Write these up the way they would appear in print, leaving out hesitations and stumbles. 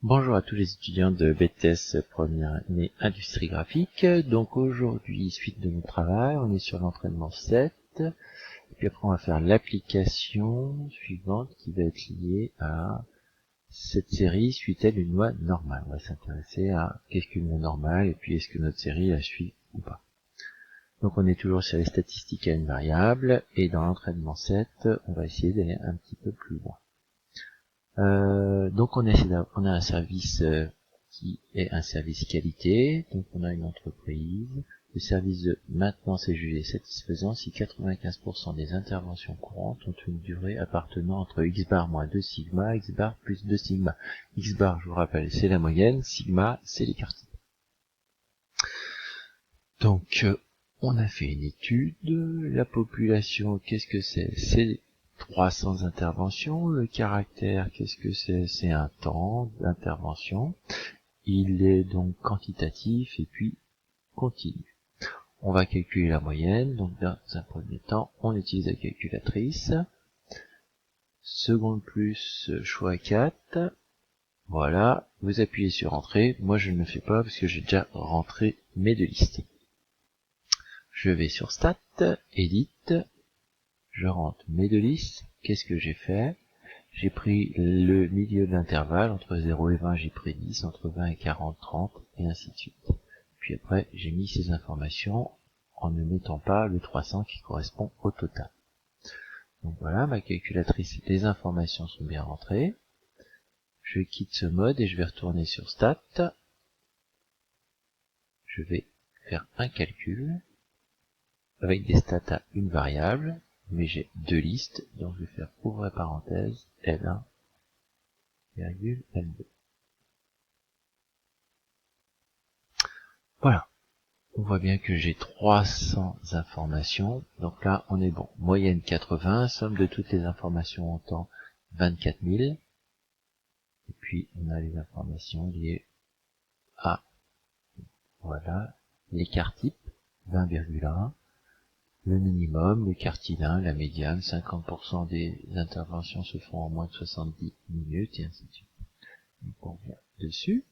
Bonjour à tous les étudiants de BTS première année industrie graphique. Donc aujourd'hui, suite de notre travail, on est sur l'entraînement 7. Et puis après, on va faire l'application suivante qui va être liée à cette série suit-elle une loi normale. On va s'intéresser à qu'est-ce qu'une loi normale et puis est-ce que notre série la suit ou pas. Donc on est toujours sur les statistiques à une variable et dans l'entraînement 7, on va essayer d'aller un petit peu plus loin. Donc on a un service qui est un service qualité, donc on a une entreprise, le service de maintenance est jugé satisfaisant si 95% des interventions courantes ont une durée appartenant entre x bar moins 2 sigma, x bar plus 2 sigma. X bar, je vous rappelle, c'est la moyenne, sigma, c'est l'écart type. Donc on a fait une étude, la population, qu'est-ce que c'est? C'est 300 interventions. Le caractère, qu'est-ce que c'est? C'est un temps d'intervention. Il est donc quantitatif et puis continu. On va calculer la moyenne. Donc dans un premier temps, on utilise la calculatrice. Seconde plus choix 4. Voilà, vous appuyez sur Entrée. Moi je ne le fais pas parce que j'ai déjà rentré mes deux listes. Je vais sur Stat, Edit. Je rentre mes deux listes. Qu'est-ce que j'ai fait? J'ai pris le milieu de l'intervalle, entre 0 et 20, j'ai pris 10, entre 20 et 40, 30, et ainsi de suite. Puis après, j'ai mis ces informations en ne mettant pas le 300 qui correspond au total. Donc voilà, ma calculatrice, les informations sont bien rentrées. Je quitte ce mode et je vais retourner sur Stat. Je vais faire un calcul avec des stats à une variable. Mais j'ai deux listes, donc je vais faire ouvrir parenthèse, L1, virgule, L2. Voilà. On voit bien que j'ai 300 informations, donc là on est bon. Moyenne 80, somme de toutes les informations en temps 24 000. Et puis on a les informations liées à, voilà, l'écart type, 20,1. Le minimum, le quartile 1, la médiane, 50% des interventions se font en moins de 70 minutes, et ainsi de suite. Donc on vient dessus.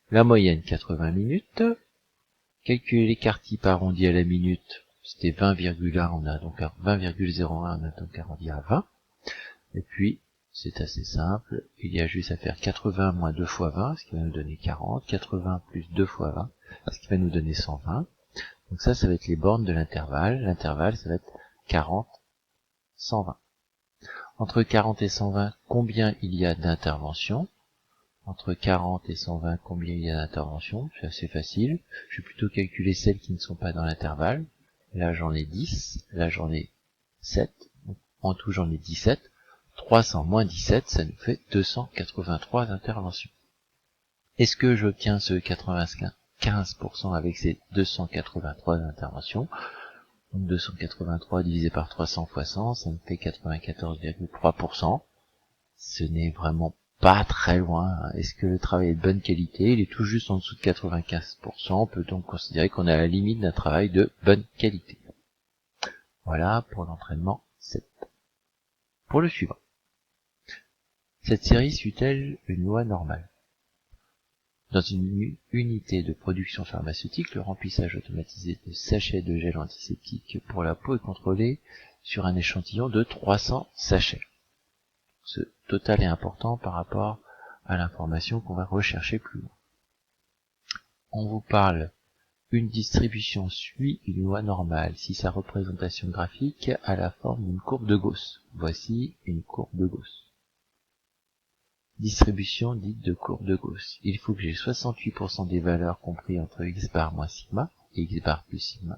La moyenne, 80 minutes. Calculer l'écart type arrondi à la minute, c'était 20,1, on a donc 20,01, on a donc arrondi à 20. Et puis, c'est assez simple, il y a juste à faire 80 moins 2 fois 20, ce qui va nous donner 40, 80 plus 2 fois 20, ce qui va nous donner 120. Donc ça va être les bornes de l'intervalle. L'intervalle, ça va être 40, 120. Entre 40 et 120, combien il y a d'interventions? Entre 40 et 120, combien il y a d'interventions? C'est assez facile. Je vais plutôt calculer celles qui ne sont pas dans l'intervalle. Là, j'en ai 10. Là, j'en ai 7. Donc, en tout, j'en ai 17. 300 moins 17, ça nous fait 283 interventions. Est-ce que j'obtiens ce 95% avec ces 283 interventions? Donc 283 divisé par 300 fois 100, ça me fait 94,3%. Ce n'est vraiment pas très loin. Est-ce que le travail est de bonne qualité? Il est tout juste en dessous de 95%. On peut donc considérer qu'on est à la limite d'un travail de bonne qualité. Voilà pour l'entraînement 7. Pour le suivant. Cette série suit-elle une loi normale? Dans une unité de production pharmaceutique, le remplissage automatisé de sachets de gel antiseptique pour la peau est contrôlé sur un échantillon de 300 sachets. Ce total est important par rapport à l'information qu'on va rechercher plus loin. On vous parle, une distribution suit une loi normale si sa représentation graphique a la forme d'une courbe de Gauss. Voici une courbe de Gauss. Distribution dite de courbe de Gauss. Il faut que j'ai 68% des valeurs compris entre x bar moins sigma et x bar plus sigma,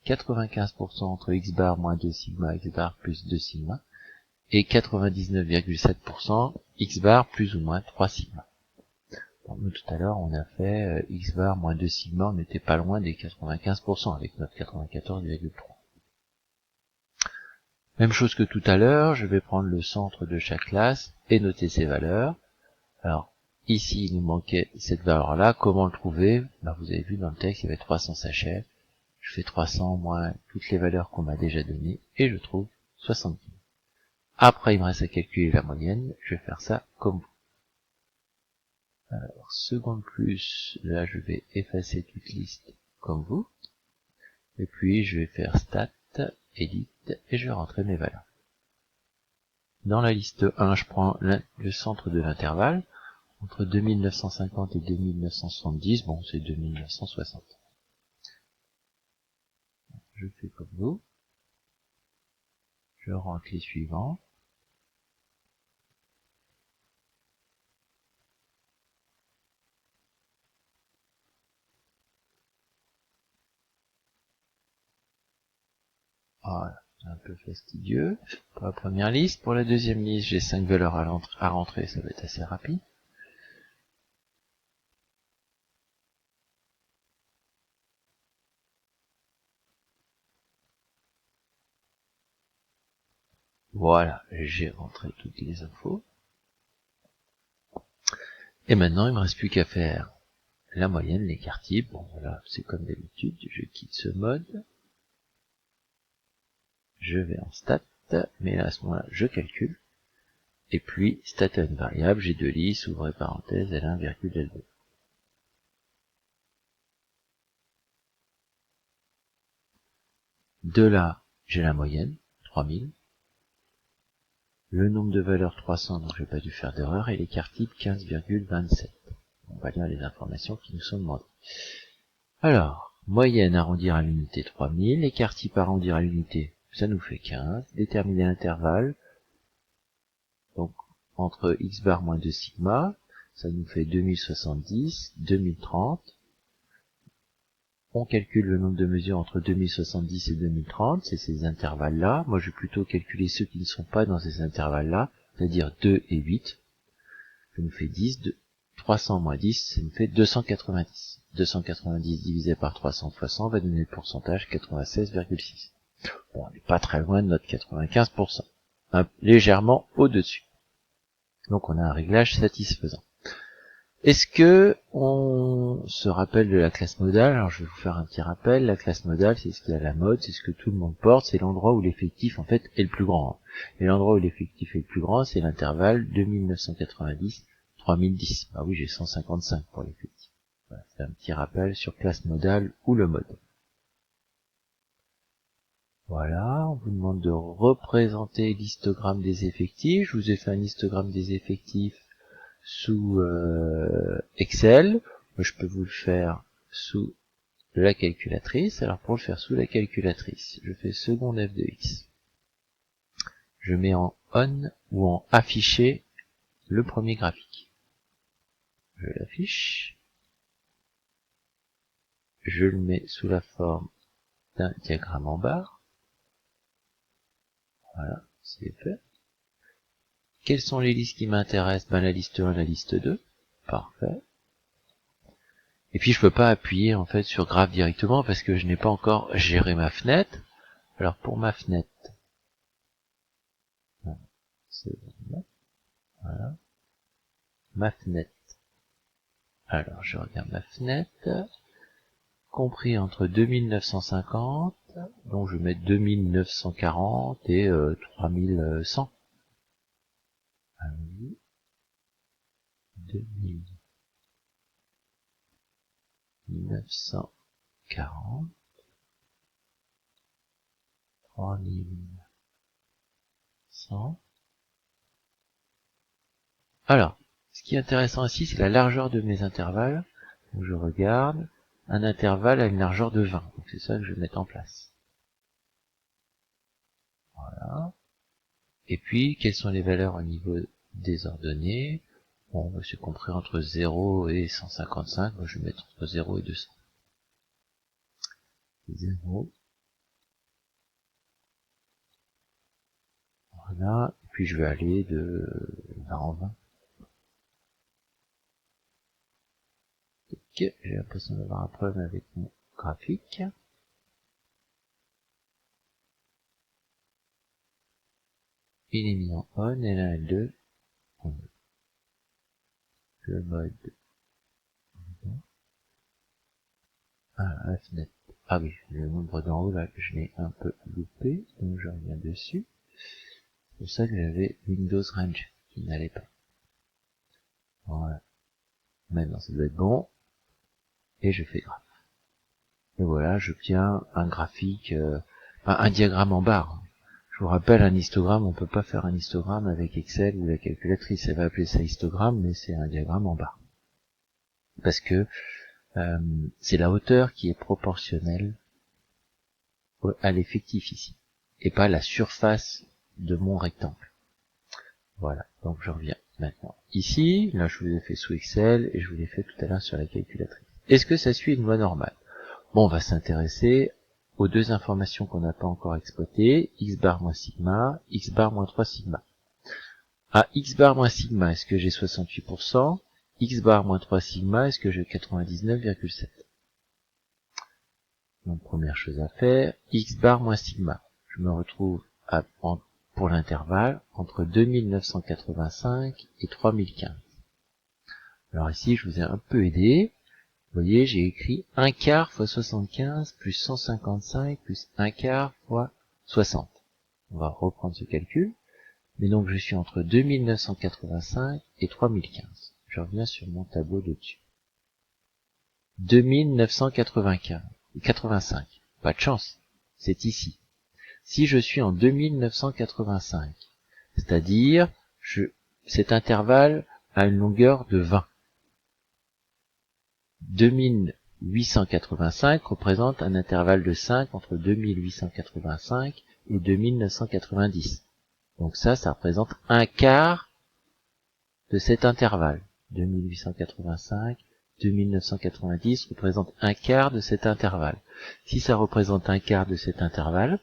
95% entre x bar moins 2 sigma et x bar plus 2 sigma, et 99,7% x bar plus ou moins 3 sigma. Bon, nous tout à l'heure on a fait x bar moins 2 sigma, on n'était pas loin des 95% avec notre 94,3. Même chose que tout à l'heure, je vais prendre le centre de chaque classe et noter ses valeurs. Alors, ici, il nous manquait cette valeur-là. Comment le trouver? Vous avez vu dans le texte, il y avait 300 sachets. Je fais 300 moins toutes les valeurs qu'on m'a déjà données et je trouve 70. Après, il me reste à calculer la moyenne. Je vais faire ça comme vous. Alors, seconde plus, là je vais effacer toute liste comme vous. Et puis je vais faire stat, edit, et je vais rentrer mes valeurs. Dans la liste 1, je prends le centre de l'intervalle. Entre 2950 et 2970, bon c'est 2960. Je fais comme vous. Je rentre les suivants. Voilà, c'est un peu fastidieux pour la première liste. Pour la deuxième liste, j'ai 5 valeurs à rentrer, ça va être assez rapide. Voilà, j'ai rentré toutes les infos. Et maintenant, il me reste plus qu'à faire la moyenne, l'écart-type. Bon, voilà, c'est comme d'habitude, je quitte ce mode. Je vais en stat, mais là, à ce moment-là, je calcule. Et puis, stat à une variable, j'ai deux listes, ouvrez parenthèse, L1, virgule L2. De là, j'ai la moyenne, 3000. Le nombre de valeurs 300, donc j'ai pas dû faire d'erreur, et l'écart type 15,27. On va lire les informations qui nous sont demandées. Alors, moyenne arrondir à l'unité 3000, l'écart type arrondir à l'unité, ça nous fait 15. Déterminer l'intervalle, donc entre x bar moins 2 sigma, ça nous fait 2070, 2030. On calcule le nombre de mesures entre 2070 et 2030, c'est ces intervalles-là. Moi, je vais plutôt calculer ceux qui ne sont pas dans ces intervalles-là, c'est-à-dire 2 et 8. Ça nous fait 10, 300 moins 10, ça nous fait 290. 290 divisé par 300 fois 100 va donner le pourcentage 96,6. Bon, on n'est pas très loin de notre 95%. Légèrement au-dessus. Donc on a un réglage satisfaisant. Est-ce que on se rappelle de la classe modale? Alors je vais vous faire un petit rappel. La classe modale, c'est ce qui est à la mode, c'est ce que tout le monde porte, c'est l'endroit où l'effectif en fait est le plus grand. Et l'endroit où l'effectif est le plus grand, c'est l'intervalle 2990-3010. Ah oui, j'ai 155 pour l'effectif. Voilà, c'est un petit rappel sur classe modale ou le mode. Voilà, on vous demande de représenter l'histogramme des effectifs. Je vous ai fait un histogramme des effectifs sous Excel. Moi, je peux vous le faire sous la calculatrice. Alors pour le faire sous la calculatrice, je fais second F de X. Je mets en on ou en afficher le premier graphique. Je l'affiche. Je le mets sous la forme d'un diagramme en barre. Voilà, c'est fait. Quelles sont les listes qui m'intéressent? La liste 1, la liste 2. Parfait. Et puis je peux pas appuyer en fait sur graphe directement parce que je n'ai pas encore géré ma fenêtre. Alors pour ma fenêtre, voilà, ma fenêtre. Alors je regarde ma fenêtre, compris entre 2950, donc je vais mettre 2940 et 3100. Ah oui, 2940, 3100. Alors, ce qui est intéressant ici, c'est la largeur de mes intervalles. Donc je regarde, un intervalle a une largeur de 20. Donc c'est ça que je vais mettre en place. Voilà. Et puis, quelles sont les valeurs au niveau des ordonnées? Bon, c'est compris entre 0 et 155. Moi, je vais mettre entre 0 et 200. 0. Voilà. Et puis, je vais aller de 20 en 20. Ok, j'ai l'impression d'avoir un problème avec mon graphique. Il est mis en on, L1, L2, en mode. Le mode. Ah, la fenêtre. Ah oui, le nombre d'en haut, là, je l'ai un peu loupé, donc je reviens dessus. C'est pour ça que j'avais Windows Range, qui n'allait pas. Voilà. Maintenant, ça doit être bon. Et je fais graphe. Et voilà, j'obtiens un graphique, un diagramme en barre. Je vous rappelle, un histogramme, on peut pas faire un histogramme avec Excel ou la calculatrice. Elle va appeler ça histogramme, mais c'est un diagramme en barre. Parce que c'est la hauteur qui est proportionnelle à l'effectif ici, et pas la surface de mon rectangle. Voilà, donc je reviens maintenant ici. Là, je vous l'ai fait sous Excel, et je vous l'ai fait tout à l'heure sur la calculatrice. Est-ce que ça suit une loi normale? Bon, on va s'intéresser aux deux informations qu'on n'a pas encore exploitées, x bar moins sigma, x bar moins 3 sigma. À x bar moins sigma, est-ce que j'ai 68%? X bar moins 3 sigma, est-ce que j'ai 99,7? Donc première chose à faire, x bar moins sigma. Je me retrouve pour l'intervalle entre 2985 et 3015. Alors ici, je vous ai un peu aidé. Vous voyez, j'ai écrit 1 quart fois 75 plus 155 plus 1 quart fois 60. On va reprendre ce calcul. Mais donc je suis entre 2985 et 3015. Je reviens sur mon tableau de dessus. 2985. Pas de chance. C'est ici. Si je suis en 2985, c'est-à-dire cet intervalle a une longueur de 20. 2885 représente un intervalle de 5 entre 2885 et 2990. Donc ça représente un quart de cet intervalle. 2885, 2990 représente un quart de cet intervalle. Si ça représente un quart de cet intervalle,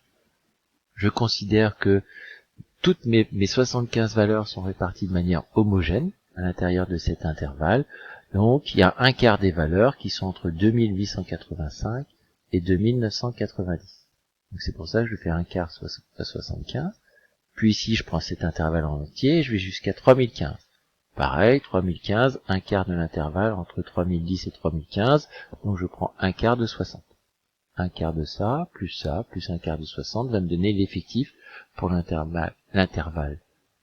je considère que toutes mes 75 valeurs sont réparties de manière homogène à l'intérieur de cet intervalle. Donc il y a un quart des valeurs qui sont entre 2885 et 2990. Donc c'est pour ça que je fais un quart fois 75. Puis ici, je prends cet intervalle en entier et je vais jusqu'à 3015. Pareil, 3015, un quart de l'intervalle entre 3010 et 3015, donc je prends un quart de 60. Un quart de ça, plus un quart de 60 va me donner l'effectif pour l'intervalle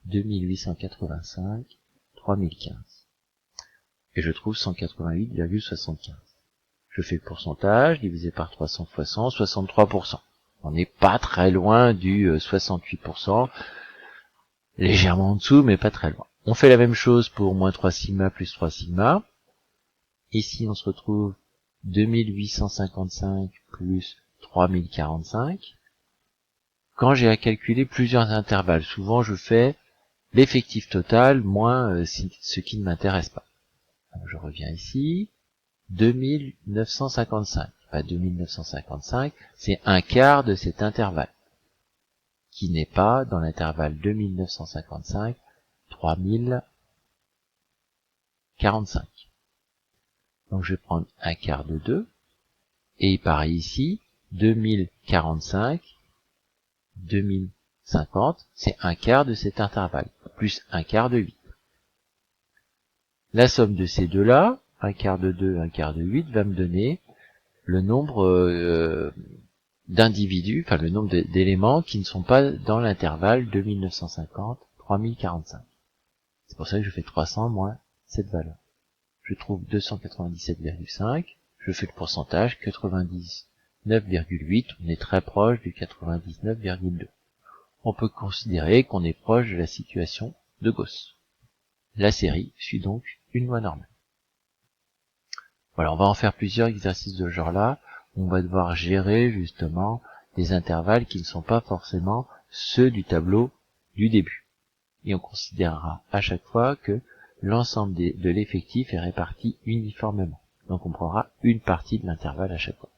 2885-3015. Et je trouve 188,75. Je fais le pourcentage, divisé par 300 fois 100, 63%. On n'est pas très loin du 68%, légèrement en dessous, mais pas très loin. On fait la même chose pour moins 3 sigma plus 3 sigma. Ici, on se retrouve 2855 plus 3045. Quand j'ai à calculer plusieurs intervalles, souvent je fais l'effectif total moins ce qui ne m'intéresse pas. Alors, je reviens ici. 2955. 2955, c'est un quart de cet intervalle, qui n'est pas dans l'intervalle 2955, 3045. Donc je vais prendre un quart de 2, et pareil ici, 2045, 2050, c'est un quart de cet intervalle, plus un quart de 8. La somme de ces deux-là, un quart de 2, un quart de 8, va me donner le nombre d'individus, enfin le nombre d'éléments qui ne sont pas dans l'intervalle 2950-3045. C'est pour ça que je fais 300 moins cette valeur. Je trouve 297,5, je fais le pourcentage, 99,8, on est très proche du 99,2. On peut considérer qu'on est proche de la situation de Gauss. La série suit donc une loi normale. Voilà, on va en faire plusieurs exercices de ce genre-là. On va devoir gérer justement des intervalles qui ne sont pas forcément ceux du tableau du début. Et on considérera à chaque fois que l'ensemble de l'effectif est réparti uniformément. Donc on prendra une partie de l'intervalle à chaque fois.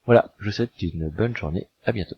Voilà, je vous souhaite une bonne journée, à bientôt.